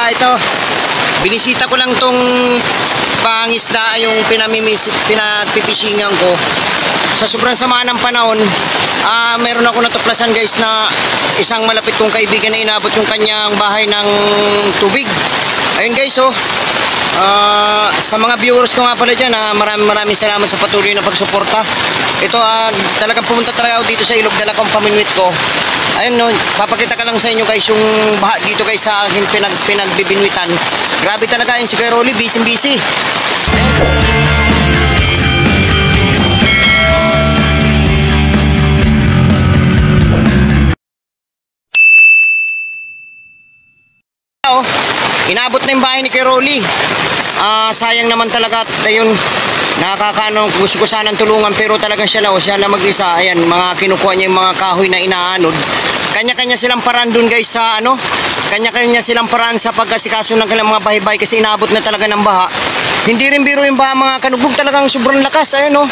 Ito, binisita ko lang tong pangisda yung pinagpipisingan ko. Sa sobrang sama ng panahon, meron ako natuklasan guys na isang malapit kong kaibigan na inabot yung kanyang bahay ng tubig. Ayun guys, sa mga viewers ko nga pala dyan, maraming salamat sa patuloy na pagsuporta. Ito, talagang pumunta talaga ako dito sa ilog, dala kong paminwit ko. Ayun, papakita ka lang sa inyo guys yung baha dito guys sa akin pinagbibinwitan. Grabe talaga yun si Kuya Rolly, busy. Inabot na yung bahay ni Kuya Rolly. Sayang naman talaga. Ayun, nakakano, gusto ko sanang tulungan pero talagang siya lang mag-isa. Ayan, mga kinukuha niya yung mga kahoy na inaanod. Kanya-kanya silang paraan dun guys sa kanya-kanya silang paraan sa pagkasikaso ng kanilang mga bahay-bahay kasi inabot na talaga ng baha. Hindi rin biro yung baha mga kanugbog, talagang sobrang lakas. Ayun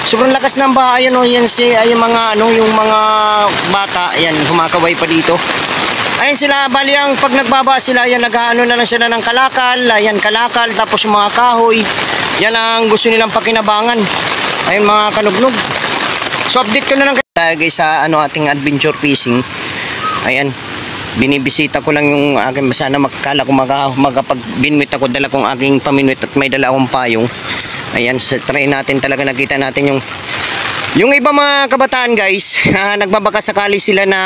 sobrang lakas ng baha. Ayun yung mga yung mga bata, ayan, kumakaway pa dito. Ayan sila, bali ang pag nagbaba sila, ayan, nag-ano na lang sila ng kalakal, ayan, kalakal, tapos yung mga kahoy, yan ang gusto nilang pakinabangan. Ayan mga kanugnog. So update ko na lang tayo guys sa ating adventure fishing. Ayan, binibisita ko lang yung aking, sana makakala ko magkapagbinwit ako, dala kong aking paminwit at may dala akong payong. Ayan, try natin talaga, nakita natin yung iba mga kabataan guys, nagbabaka sakali sila na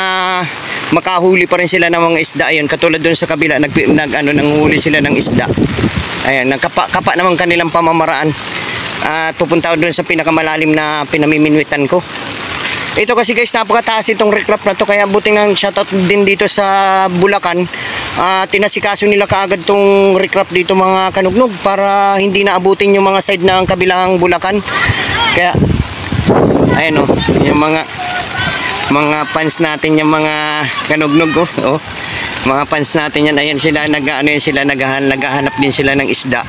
makahuli pa rin sila ng mga isda. Ayun, katulad doon sa kabila, nanghuli sila ng isda. Ayan, nagkapa naman kanilang pamamaraan. Pupunta doon sa pinakamalalim na pinamiminwitan ko. Ito kasi guys, napakataas itong recraft na to, kaya buting ng shoutout din dito sa Bulacan. Tinasikaso nila kaagad tong recraft dito mga kanugnog para hindi naabutin yung mga side ng kabilang Bulacan. Kaya ayun yung mga fans natin, yung mga kanugnog mga fans natin yan. Ayan sila, naghahanap din sila ng isda.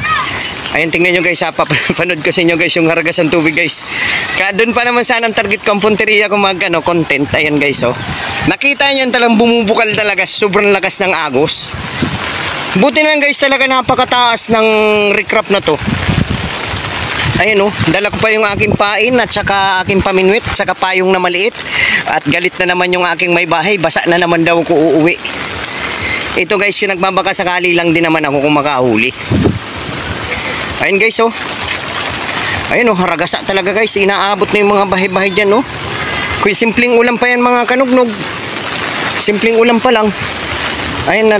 Ayun, tingnan nyo guys, papanood ko sa inyo guys yung haragasan tubig guys. Kaya doon pa naman sana ang target ko, ang punteriya ko content. Ayan guys, nakita nyo talagang bumubukal talaga, sobrang lakas ng agos. Buti na guys, talaga napakataas ng recraft na to. Ayun dala ko pa yung aking pain at saka aking paminwit, saka payong na maliit. At galit na naman yung aking may bahay, basa na naman daw ko uuwi. Ito guys, yung nagbabaka sakali lang din naman ako kung makahuli. Ayun guys, ayun haragasa talaga guys, inaabot na yung mga bahay-bahay dyan Kung simpleng ulam pa yan mga kanugnog, simpleng ulam pa lang. Ayun,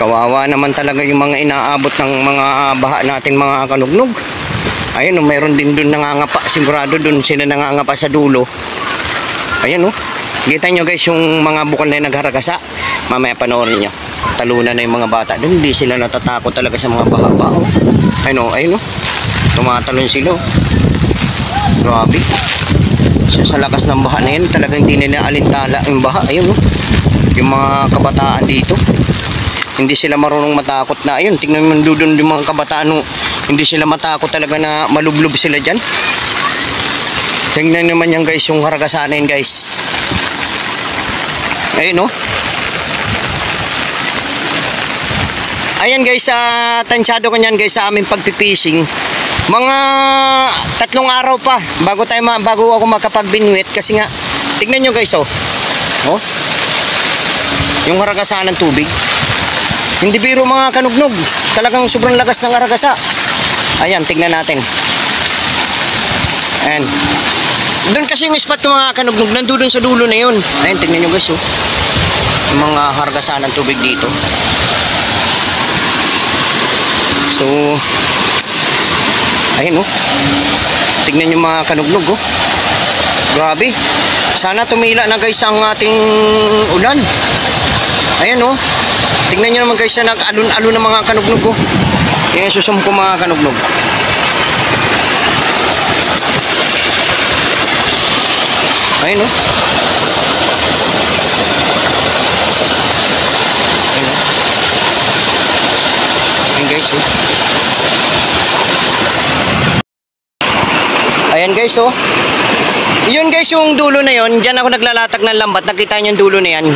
kawawa naman talaga yung mga inaabot ng mga baha natin mga kanugnog. Ayun, mayroon din dun nangangapa, sigurado dun sila nangangapa sa dulo. Ayun kita nyo guys yung mga bukal na nagharagasa. Mamaya panoorin nyo, talunan na yung mga bata dun, hindi sila natatakot talaga sa mga baha-baha. Ayun tumatalon sila. Grabe, sa lakas ng baha na yan, talagang hindi nila alintala yung baha. Ayun yung mga kabataan dito, hindi sila marunong matakot na. Ayun, tingnan mo doon yung mga kabataan, hindi sila matakot talaga na malublob sila dyan. Tingnan naman yan guys, yung haragasan na yun guys. Ayun ayan guys, tansyado ko nyan guys sa aming pagpipishing. Mga 3 araw pa bago ako makapagbinwit kasi nga, tignan nyo guys yung haragasan ng tubig. Hindi biro mga kanugnog, talagang sobrang lakas ng haragasa. Ayan, tignan natin. Ayan, doon kasi yung spot ng mga kanugnog, nandun sa dulo na yun. Ayan, tignan nyo guys yung mga haragasan ng tubig dito. So ayun tignan nyo mga kanugnog grabe, sana tumila na guys ang ating ulan. Ayan tignan nyo naman guys, nag-alun-alun ng mga kanugnog yan susum ko mga kanugnog. Ayun ayun guys ayan guys Yun guys, yung dulo na yun, dyan ako naglalatag ng lambat, nakita nyo yung dulo na yan.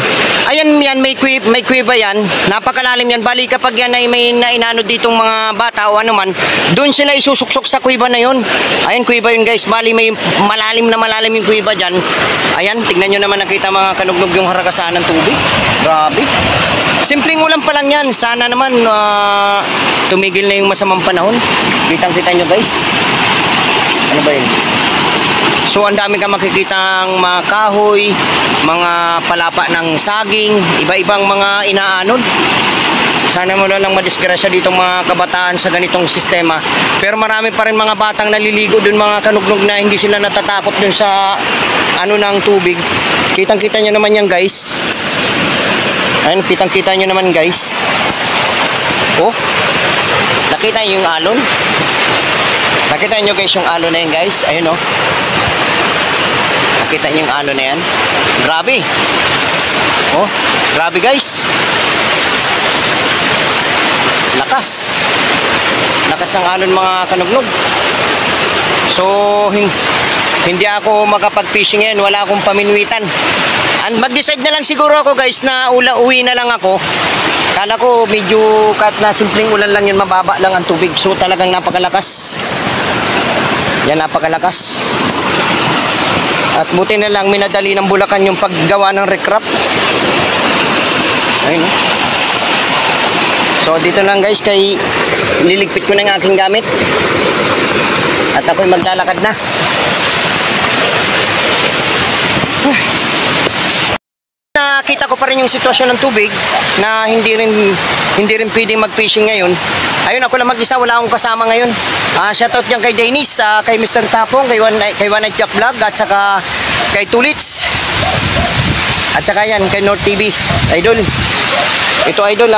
Ayan yan, may kuweba yan, napakalalim yan. Bali kapag yan ay may nainanod ditong mga bata o ano man, doon sila isusuksok sa kuweba na yun. Ayan, kuweba yun guys, bali may malalim yung kuweba dyan. Ayan, tignan nyo naman, nakita mga kanugnog yung haragasan ng tubig. Grabe. Simpleng ulam pa lang yan, sana naman tumigil na yung masamang panahon. Kitang-kita nyo guys. Ano ba yun? So ang dami kang makikitang mga kahoy, mga palapa ng saging, iba-ibang mga inaanod. Sana mo lang madisgrasya dito mga kabataan sa ganitong sistema. Pero marami pa rin mga batang naliligo dun, mga kanugnog, na hindi sila natatakot dun sa ano ng tubig. Kitang-kita nyo naman yan guys. Ayun, kitang-kita nyo naman guys. Oh, nakita nyo yung alon? Nakita nyo guys yung alon na yun guys. Ayun oh. Nakita nyo yung alon na yan. Grabe. Oh, grabe guys. Lakas. Lakas ng alon mga kanugnog. So, hindi ako makapag-fishing ngayon. Wala akong paminwitan. And mag-decide na lang siguro ako guys na uwi na lang ako. Kala ko medyo kahit na simpleng ulan lang yun, mababa lang ang tubig. So talagang napakalakas. Yan, napakalakas. At buti na lang minadali ng Bulacan yung paggawa ng recrap. Ayun. So dito lang guys, kay liligpit ko na yung aking gamit. At ako'y maglalakad na. Nakita ko pa rin yung sitwasyon ng tubig na hindi rin pwedeng mag-fishing ngayon. Ayun, ako lang mag-isa, wala akong kasama ngayon. Shoutout yan kay Dennis, kay Mr. Tapong, kay One Night Jack Vlog, at saka kay Tulits. At saka yan, kay North TV. Idol. Ito idol,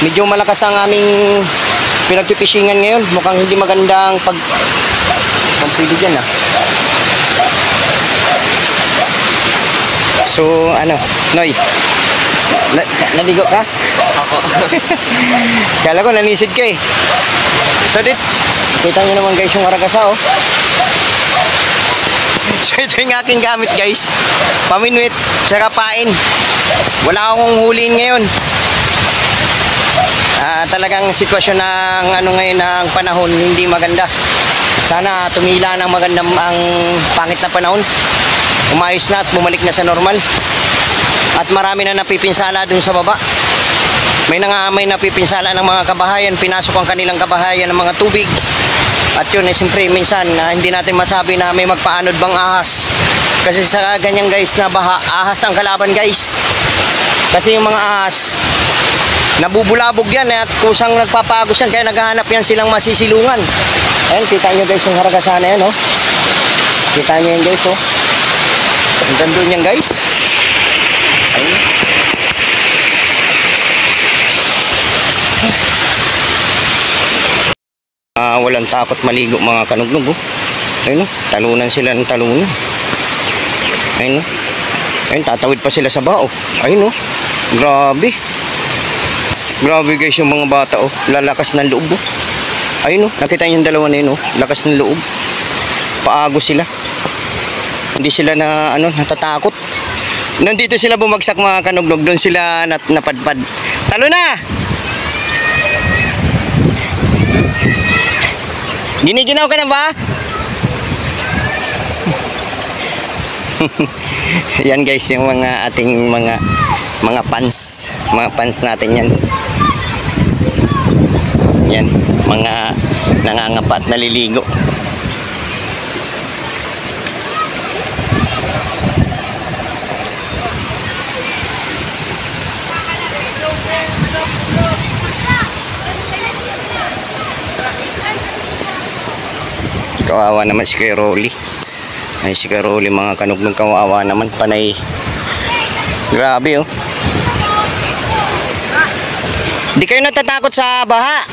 medyo malakas ang aming pinagpipishingan ngayon. Mukhang hindi magandang pagpili dyan So, ano, Noy, naligo ka? Ako. Kala ko nanisid ka eh. So, kita nyo naman guys yung aragasa oh. So, ito yung aking gamit guys. Paminwit, saka pain. Wala akong huliin ngayon. Talagang sitwasyon ng ano ngayon ng panahon hindi maganda. Sana tumila ng magandang ang pangit na panahon. Umayos na at bumalik na sa normal. At marami na napipinsala dun sa baba. May napipinsala ng mga kabahayan, pinasok ang kanilang kabahayan ng mga tubig. At yun ay siyempre minsan hindi natin masabi na may magpaanod bang ahas. Kasi sa ganyan guys na baha, ahas ang kalaban guys. Kasi yung mga ahas nabubulabog yan at kusang nagpapagos yan, kaya naghahanap yan silang masisilungan. Ayan, kita nyo guys yung haragasan na yan oh. Kita nyo yan guys oh. Ang ganda niyan guys. Ayun. Walang takot maligo mga kanugnog oh. Ayun oh, talunan sila ng talunan. Ayun oh. Ayun, tatawid pa sila sa bao. Ayun oh. Grabe. Grabe guys yung mga bata oh. Lalakas ng loob oh. Ayun oh, nakita niyo yung dalawa na yun oh. Lakas ng loob. Paagos sila. Hindi sila natatakot. Nandito sila bumagsak mga kanugnog, doon sila napadpad. Talo na! Giniginaw ka na ba? Yan guys yung mga ating mga fans. Mga fans natin yan. Yan, mga nangangapa at naliligo. Kawawa naman si Kuya Rolly. Ay si Kuya Rolly mga kanugnog, kawawa naman, panay. Grabe oh. Di kayo natatakot sa baha?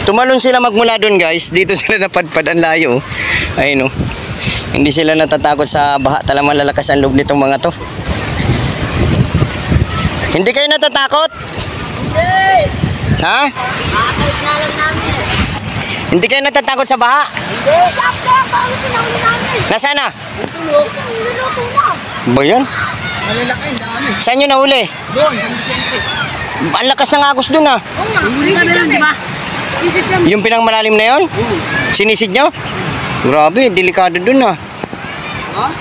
Tumalon sila magmula doon guys. Dito sila napadpad, ang layo oh. Ayun oh. Hindi sila natatakot sa baha. Talagang malalakas ang loob nitong mga to. Hindi kayo natatakot? Ha? Makakatawid nga lang namin eh. Hindi kayo natatakot sa baha? Hindi. Sakto ang bago sinahuli namin. Nasaan na? Tulog. Niluluto na. Ba yan? Malalaki, dami. Saan nyo nahuli? Doon, San Vicente. Ang lakas ng agos dun ah. Oo nga, sinisid kami. Sinisid kami. Yung pinangmalalim na yon? Sinisid nyo? Grabe, delikado dun ah. Oh,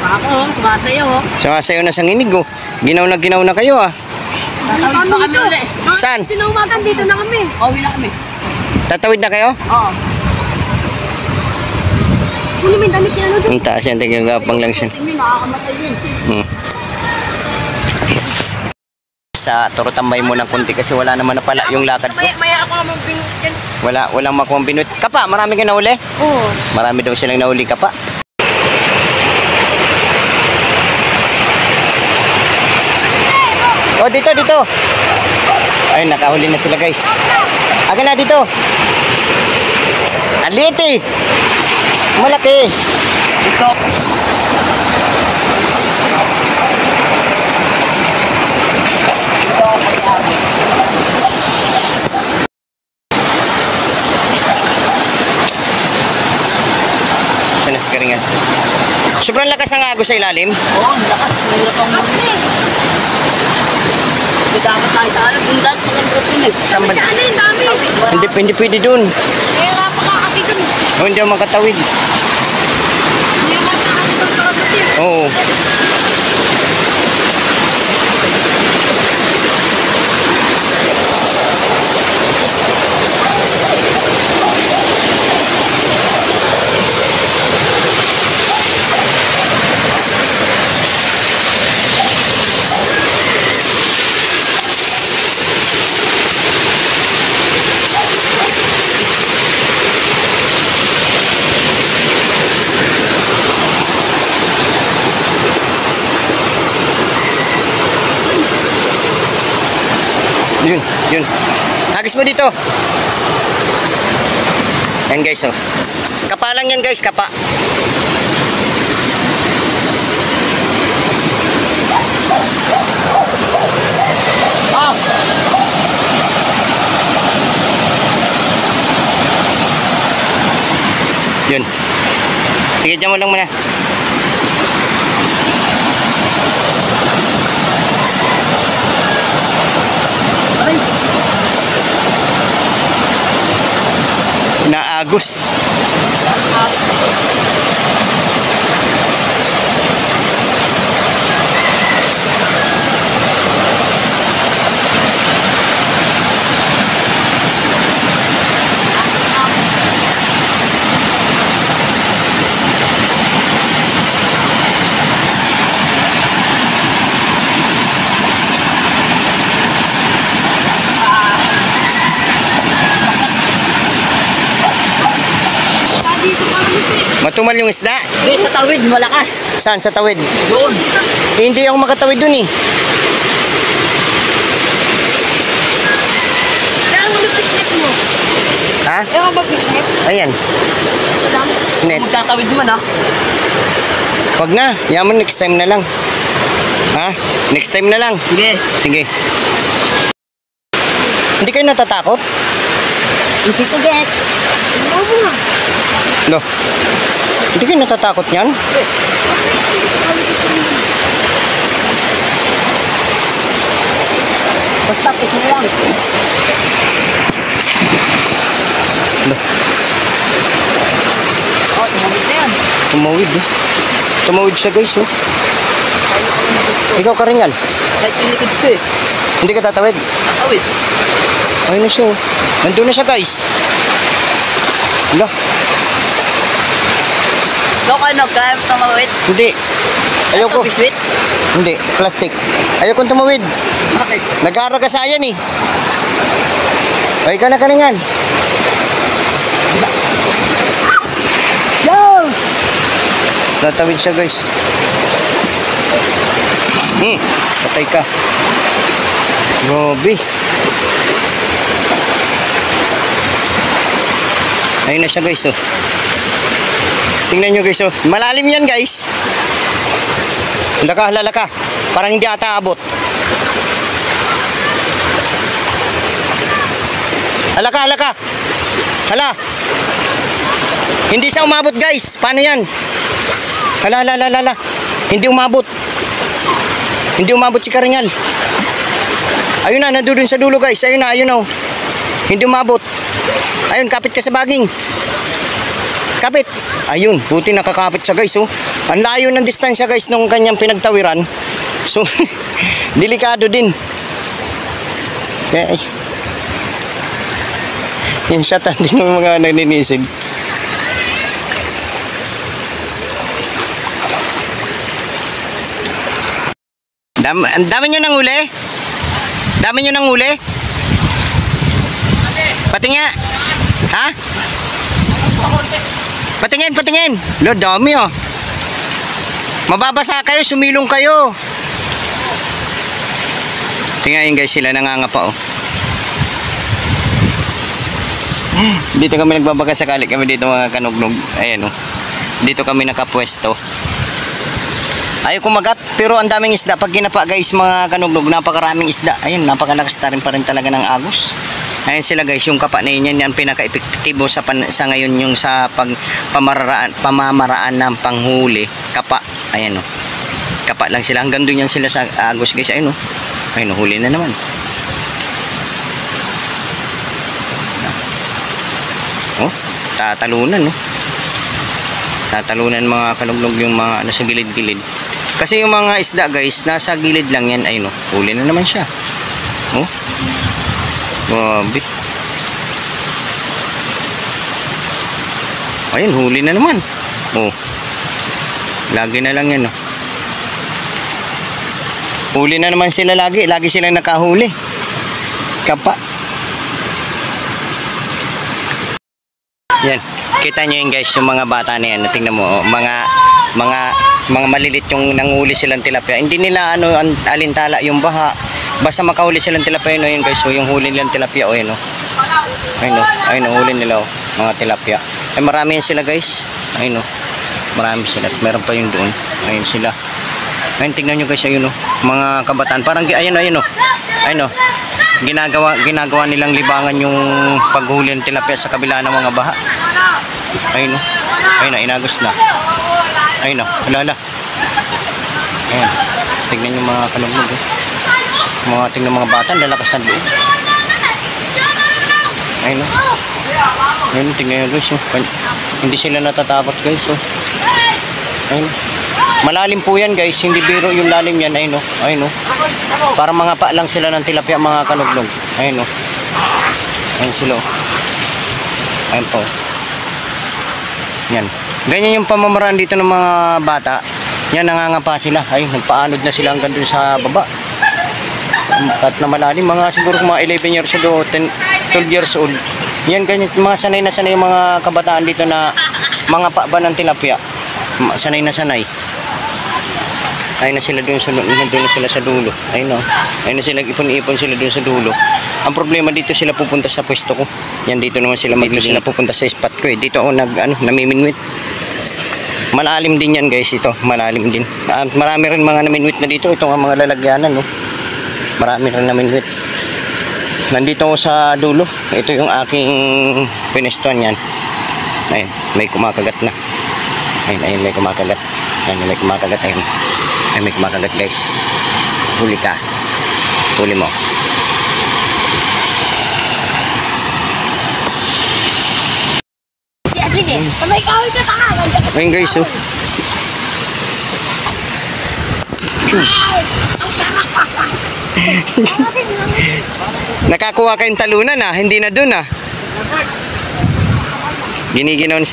baka oh, sumasayaw oh. Saka sayo na sa nginig oh. Ginaw na kayo ah. Tatawid pa kami ulit. Saan? Sinumagan dito na kami. Uwi na kami. Tatawid na kayo? Oo. Hindi may damit yan doon. Ang taas yan, tigagapang lang siya. Hindi, makakamatay din. Sa Torotambay mo ng kunti kasi wala naman na pala yung lakad ko. Maya ako namang bingot yan. Walang makuha binut. Kapa, marami ka nahuli? Oo. Marami daw silang nahuli kapa. Oh, dito. Ay, nakahuli na sila guys. Aga na dito. Ang liit eh. Malaki. Ito. Sana sa karingan. Sobrang lakas ng agos sa ilalim. Oo, ang lakas. Mahirap ang muli. Hindi dapat tayo sa alam. Yung dati mga grupin eh. Saan ba? Ano yung dami? Hindi pwede dun. Kaya pa ka kasi dun. Oh, hindi ako makatawid. Hindi ka kasi dun sa kabutin. Oo. Yun. Hagis mo dito. Yan guys, oh. Kapa lang yan guys, kapa. Ah. Yun. Sige, dyan mo lang muna. Naagos. Matumal yung isda. Doon sa tawid, malakas. Saan? Sa tawid? Doon. Eh, hindi ako makatawid dun eh. Kaya ang mag-fishnet mo. Ha? Kaya ang mag-fishnet. Ayan. Net. Magtatawid naman ah. Wag na. Yaman next time na lang. Ha? Next time na lang. Sige. Sige. Hindi kayo natatakot? Easy to get. Ano nga? No. Hindi kayo natatakot yan? Basta puso lang. No. Oh, tumawid na yan. Tumawid eh. Tumawid siya guys oh. Ikaw Karingal. Kahit pilikid ko eh. Hindi ka tatawid? Tatawid. Ayun na siya oh. Nandun na siya guys. Wala. Ikaw kayo kaya tumawid? Hindi. Ayoko. Biswit? Hindi. Plastic. Ayokong tumawid. Bakit? Nag-aaral ka sa ayan eh. O ikaw na Karingal. Yo! Tatawid siya guys. Patay ka. Gobi. Ayun na siya guys oh. Tingnan nyo guys oh. Malalim yan guys. Laka. Parang hindi ata abot. Hala ka, hala ka. Hala. Hindi siya umabot guys. Paano yan? Hala, hala, hala, hala. Hindi umabot. Hindi umabot si Karingal. Ayun na, nandun sa dulo guys. Ayun na, ayun na. Hindi umabot. Ayun, kapit ka sa baging. Kapit. Ayun, buti nakakapit siya guys. Oh. Ang layo ng distansya guys nung kanyang pinagtawiran. So, delikado din. Okay. Yan siya din ng mga nagninisid. Ang dami nyo nang huli? Dami nyo nang huli? Patingin. Ha? Patingin, patingin. Lo, dami oh. Mababasa kayo, sumilong kayo. Tingnan yun guys, sila nangangapa oh. Dito kami nagbabaga sakali kami dito mga kanugnog. Ayan oh. Dito kami nakapwesto. Ayaw kumagat, pero ang daming isda. Pag ginapa guys mga kanugnog, napakaraming isda. Ayun, napakalakas na rin pa rin talaga ng agos. Ayun sila guys, yung kapa na yun, yan pinaka-epektibo sa ngayon yung sa pamamaraan ng panghuli. Kapa, ayan o. Kapa lang sila, hanggang doon yan sila sa agos guys. Ayun o, ayun o, huli na naman. Oh, tatalunan o. Tatalunan mga kanugnog yung mga nasa gilid-gilid. Kasi yung mga isda guys, nasa gilid lang yan. Ayun o, huli na naman siya. Oh. Grabe. Ayun, huli na naman. Oh. Lagi na lang yan, oh. Huli na naman sila lagi. Lagi silang nakahuli. Kapa. Yan. Kita nyo yun guys, yung mga bata na yan. Tingnan mo, oh. Mga malilit yung nanghuli silang tilapia. Hindi nila alintala yung baha. Basta makahuli silang tilapia yun guys. So yung huli nilang tilapia o yun o. Ayun o. Ayun o, huli nila o. Mga tilapia. Ay marami yan sila guys. Ayun o. Marami sila. Meron pa yung doon. Ayun sila. Ayun, tingnan nyo guys. Ayun o. Mga kabataan. Parang ayun o. Ayun o. Ayun o. Ginagawa nilang libangan yung paghuli ng tilapia sa kabila ng mga baha. Ayun o. Ayun o. Inagos na. Ayun o. Alala. Ayun. Tingnan nyo mga kanugnog o. Tingnan mga bata, lalakas ng loob. Ayun o. Ayun, tingnan nyo guys. Hindi sila natatakot guys. Ayun. Malalim po yan guys. Hindi biro yung lalim yan. Ayun o. Ayun o. Para mga pa lang sila ng tilapia mga kanugnog. Ayun o. Ayun sila o. Ayun po. Yan. Ganyan yung pamamaraan dito ng mga bata. Yan, nangangapa sila. Ayun, nagpaanod na sila hanggang dun sa baba. At na malalim, mga siguro mga 11 years old, 12 years old. Yan, ganyan, mga sanay na sanay yung mga kabataan dito na mga paaba ng tilapia. Sanay na sanay. Ayun na sila doon na sila sa dulo. Ayun o. Ayun na sila, ipon-ipon sila doon sa dulo. Ang problema dito sila pupunta sa pwesto ko. Yan, dito naman sila sila pupunta sa spot ko eh. Dito ako namiminwit. Malalim din yan guys, ito. Malalim din. Marami rin mga naminwit na dito. Ito nga mga lalagyanan no. Marami rin naminwit. Nandito ako sa dulo. Ito yung aking pinestuan yan. Ayun, may kumakagat na. Ayun, may kumakagat. Ayun, may kumakagat. Ayun, may kumakagat guys. Huli ka. Huli mo. Sige, sabay kawin ka taka. Ayun guys, oh. Nakakuha kayong talunan ah, hindi na dun ah. Giniginon.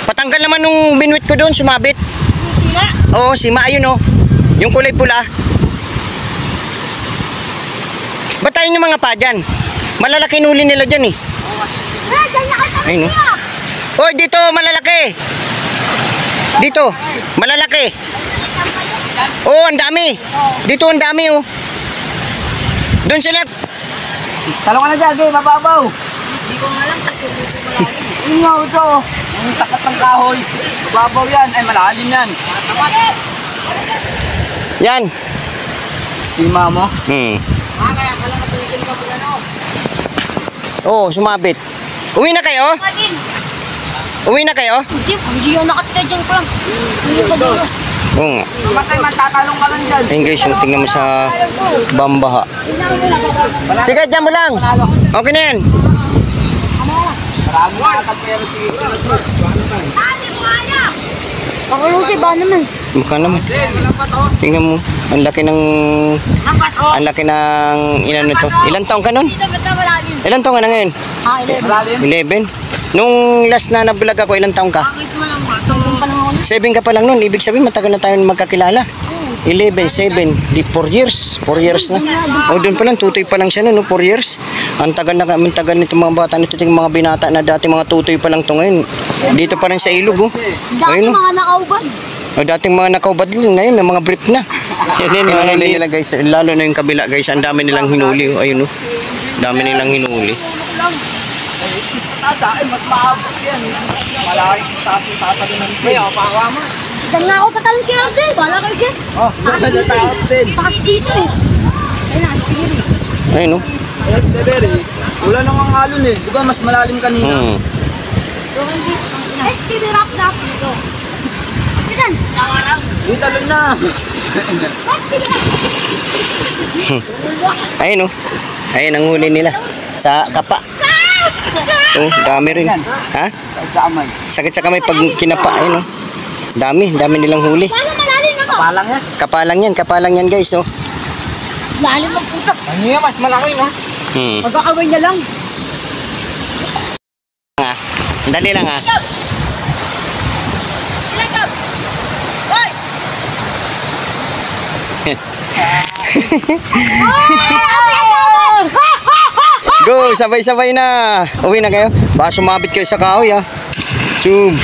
Patanggal naman nung binwit ko doon, sumabit. Sima? Oo, sima, ayun oh. Yung kulay pula. Batayin yung mga pa dyan. Malalaki nuli nila dyan eh. Ayun oh. Oh, dito malalaki. Dito, malalaki. Oh, ang dami. Dito ang dami oh. Doon sila. Talong ka na dyan, okay, mababaw. Hindi ko nga lang. Yung nga ito, yung takat ng kahoy. Mababaw yan, ay malalim yan. Yan. Sima mo? Hmm. Kaya pala natigil ka pala no. Oo, sumabit. Uwi na kayo? Uwi na kayo? Hindi yung nakatira dyan ko lang. Hindi ko dito. Oo nga. Matay, matatalong ka lang dyan. Ayun guys, yung tingnan mo sa bambaha. Sige, dyan mo lang. Okay na yan. Marami na pero sige. Pakulusi ba naman? Mukha naman. Tingnan mo. Ang laki ng... Ang laki ng... Ilan to? Ilan taong ka nun? Ilan taong ka na ngayon? Ah, 11. Malalim. 11? Nung last na nag-vlog ako, ilang taong ka? Sobrang panahon. 7 ka pa lang nun. Ibig sabihin, matagal na tayo magkakilala. 11, 7, di 4 years. 4 years na. O doon pa lang, tutoy pa lang siya nun, no? 4 years. Ang tagal nito mga bata nito, yung mga binata na dati mga tutoy pa lang to ngayon. Dito pa rin sa ilog, oh. Dati Ayun, oh. mga nakaubad. O dating mga nakaubad din, ngayon may mga brief na. Yan yun, hinuli nila guys. Lalo na yung kabila guys, ang dami nilang hinuli. Oh. Ayun, oh. Dami nilang hinuli. Tasa, ay mas maabot yan. Malaki yung taas yung tatalunan ko. May pawa mo. Dan nga ako tatalong kay Arden. Bala kayo dyan. Oh, nasa na taas din. Pakas dito eh. Ayun na, sige. Ayun, oh. Yes, Kaberi. Wala nang ang alon eh. Di ba mas malalim kanina? STV rap rap dito. Sige dan. Sawarang. Yung talon na. Ayun, oh. Ayun ang huli nila. Sa kapa. Oh, dami rin. Ha? Sa amay. Sakit sa kamay pag kinapa. Ayun, oh. Dami nilang huli. Paano malalim na to? Palang yan. Kapalang yan guys, oh. Lalim ng puta. Ano yan? Mas malaki no? Magkakaway niya lang. Dali lang, ah. Ilagab. Hoy! Go, sabay-sabay na. Uwi na kayo. Baka sumabit kayo sa kahoy, ah. Tube.